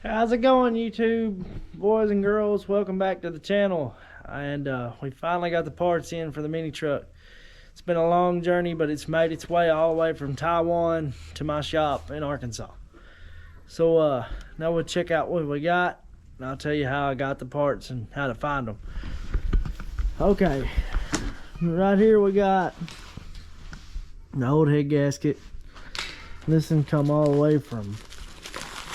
How's it going, YouTube boys and girls? Welcome back to the channel. And we finally got the parts in for the mini truck. It's been a long journey, but it's made its way all the way from Taiwan to my shop in Arkansas. So now we'll check out what we got, and I'll tell you how I got the parts and how to find them. Okay, right here we got the old head gasket. This one come all the way from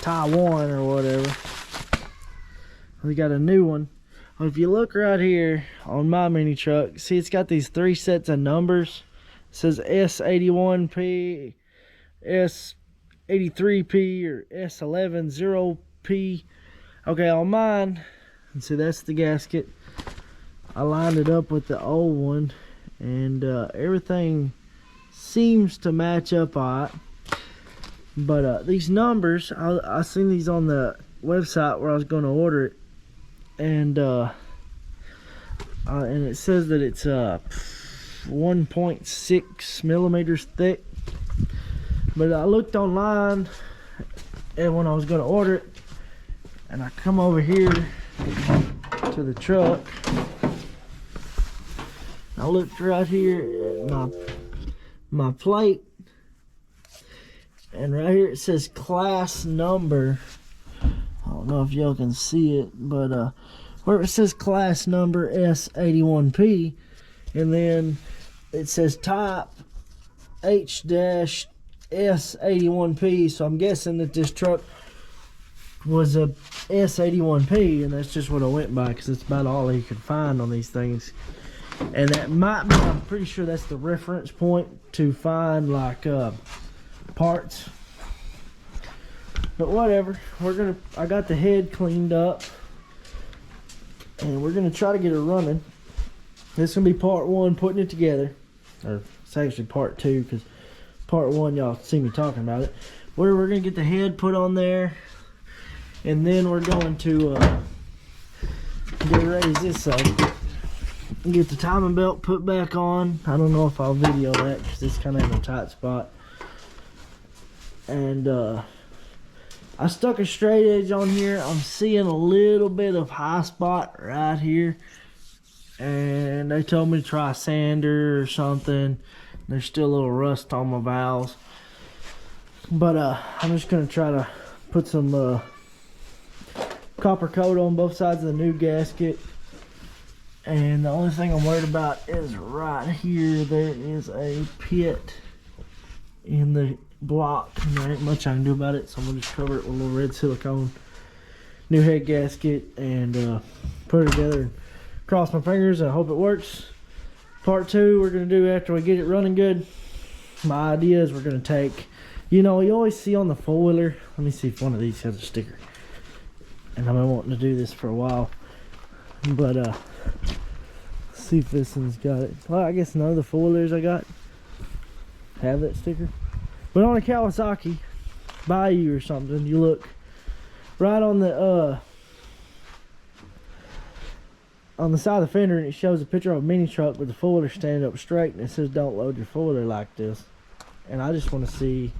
Taiwan or whatever. We got a new one. If you look right here on my mini truck, see it's got these 3 sets of numbers. It says S81P, S83P, or S110P. Okay, on mine, and see that's the gasket. I lined it up with the old one, and everything seems to match up alright. But these numbers, I seen these on the website where I was going to order it, and it says that it's 1.6 millimeters thick. But I looked online, and when I was going to order it, and I come over here to the truck, I looked right here at my plate. And right here it says class number. I don't know if y'all can see it, but where it says class number S81P, and then it says type H-S81P. So I'm guessing that this truck was a S81P, and that's just what I went by because it's about all you could find on these things. And that might be, I'm pretty sure that's the reference point to find like parts, but whatever. I got the head cleaned up, and we're gonna try to get it running. This is gonna be part 1, putting it together, or it's actually part 2 because part 1 y'all see me talking about it. We're gonna get the head put on there, and then we're going to get raise this up, get the timing belt put back on. I don't know if I'll video that because it's kind of in a tight spot. And I stuck a straight edge on here. I'm seeing a little bit of high spot right here, and they told me to try a sander or something. There's still a little rust on my valves, but I'm just gonna try to put some copper coat on both sides of the new gasket. And the only thing I'm worried about is right here, there is a pit in the block, and there ain't much I can do about it, so I'm gonna just cover it with a little red silicone, new head gasket, and put it together and cross my fingers and I hope it works. Part 2 we're gonna do after we get it running good. My idea is we're gonna take, you know, you always see on the 4-wheeler, let me see if one of these has a sticker, and I've been wanting to do this for a while, but let's see if this one's got it. Well, I guess none of the 4-wheelers I got have that sticker. But on a Kawasaki Bayou or something, you look right on the side of the fender, and it shows a picture of a mini truck with the 4-wheeler standing up straight, and it says don't load your 4-wheeler like this. And I just want to see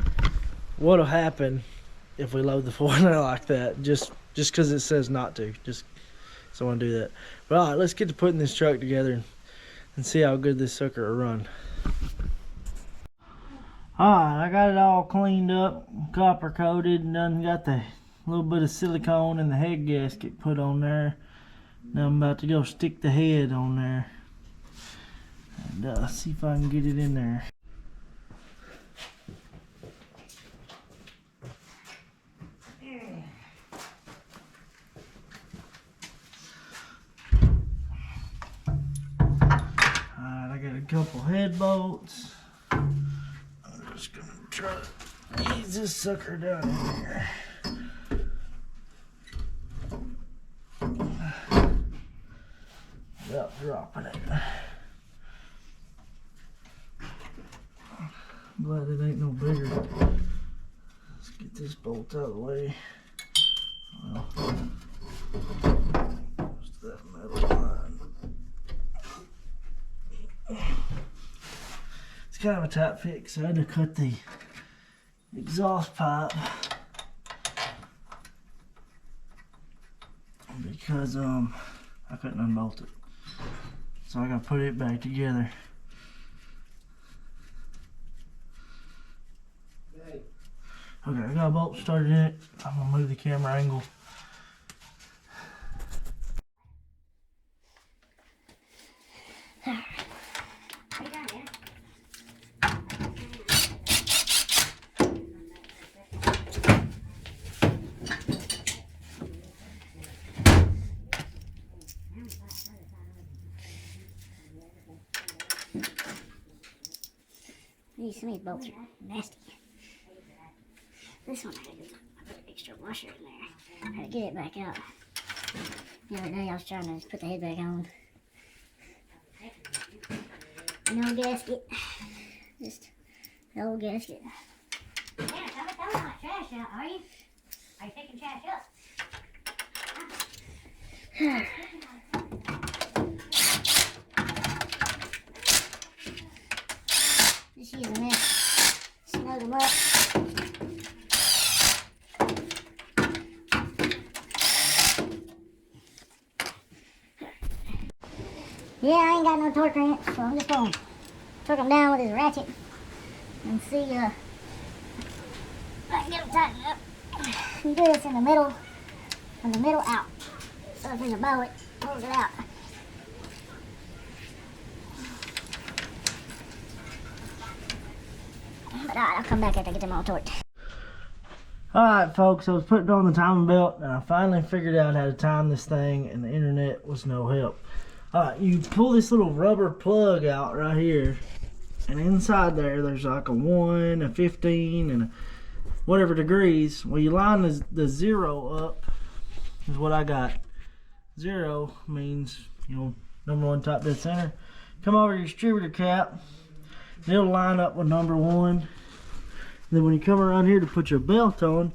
what'll happen if we load the 4-wheeler like that, just because it says not to. Just so I want to do that. But alright, let's get to putting this truck together and see how good this sucker will run. Alright, I got it all cleaned up, copper coated, and then got the little bit of silicone and the head gasket put on there. Now I'm about to go stick the head on there and see if I can get it in there. Alright, I got a couple head bolts. I'm just gonna try to ease this sucker down in here. Without dropping it. Glad it ain't no bigger. Let's get this bolt out of the way. Well, just that metal line. It's kind of a tight fit, so I had to cut the exhaust pipe because I couldn't unbolt it. So I gotta put it back together. Okay, I got a bolt started in it. I'm gonna move the camera angle. Some of these bolts are nasty. This one I put an extra washer in there. I had to get it back out. The other day I was trying to put the head back on. No gasket. Just the old gasket. Yeah, I'm throwing my trash out, are you? Are you picking trash up? Just using this. Snug them up. Yeah, I ain't got no torque wrench, so I'm just gonna torque them down with this ratchet and see if I can get them tightened up. You do this in the middle, from the middle out. So if there's a bow, it pulls it out. But alright, I'll come back after I get them all torqued. Alright folks, I was putting on the timing belt and I finally figured out how to time this thing, and the internet was no help. Alright, you pull this little rubber plug out right here, and inside there's like a 1, a 15, and a whatever degrees. Well, you line the 0 up, is what I got. 0 means, number 1 top dead center. Come over your distributor cap, and it'll line up with number 1. And then when you come around here to put your belt on,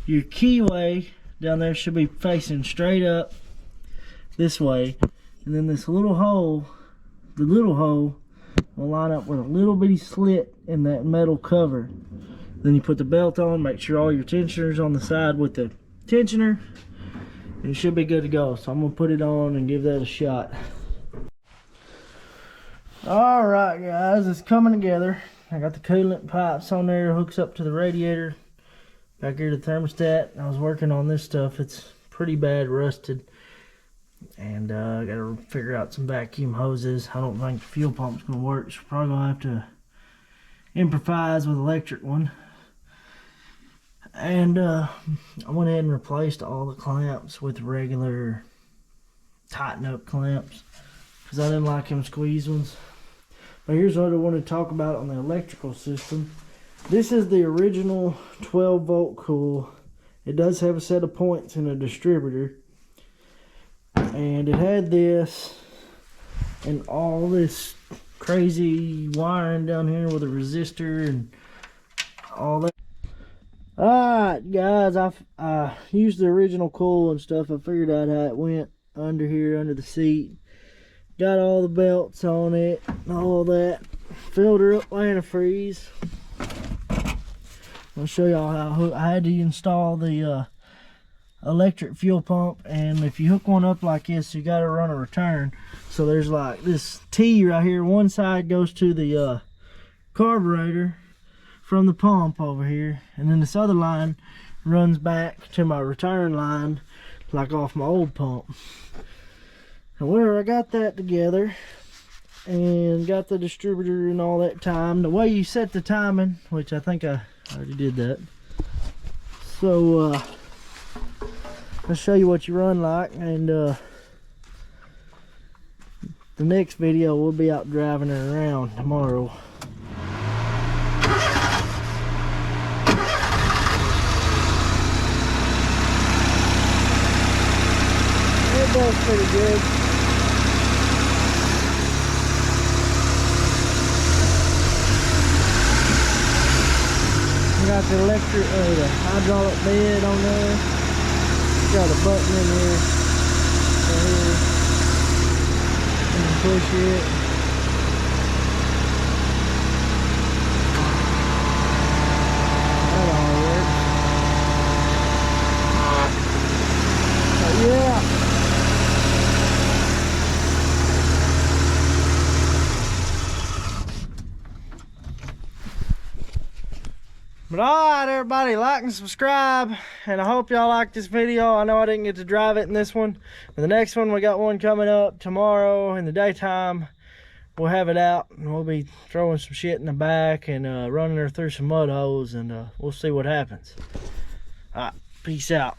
your keyway down there should be facing straight up this way. And then this little hole, the little hole, will line up with a little bitty slit in that metal cover. Then you put the belt on, make sure all your tensioner's on the side with the tensioner, and you should be good to go. So I'm gonna put it on and give that a shot. Alright guys, it's coming together. I got the coolant pipes on there, hooks up to the radiator. Back here to the thermostat. I was working on this stuff. It's pretty bad rusted. And I gotta figure out some vacuum hoses. I don't think the fuel pump's gonna work, so we're probably gonna have to improvise with electric one. And I went ahead and replaced all the clamps with regular tighten up clamps because I didn't like them squeeze ones. But here's what I want to talk about on the electrical system. This is the original 12 volt coil. It does have a set of points in a distributor. And it had this and all this crazy wiring down here with a resistor and all that. Alright guys, I used the original coil and stuff. I figured out how it went under here, under the seat. Got all the belts on it, all that. Filled her up with antifreeze. I'll show y'all how I had to install the electric fuel pump, and if you hook one up like this, you got to run a return. So there's like this T right here. One side goes to the carburetor from the pump over here, and then this other line runs back to my return line, like off my old pump. And where I got that together and got the distributor and all that time, the way you set the timing, which I think I already did that. So I'll show you what you run like, and the next video we'll be out driving her around tomorrow. It does pretty good. Got the electric, the hydraulic bed on there. Got a button in here, right here. You can push it. That all works. But yeah. But alright, everybody, like and subscribe, and I hope y'all like this video. I know I didn't get to drive it in this one, but the next one, we got one coming up tomorrow in the daytime. We'll have it out, and we'll be throwing some shit in the back and running her through some mud holes, and we'll see what happens. Alright, peace out.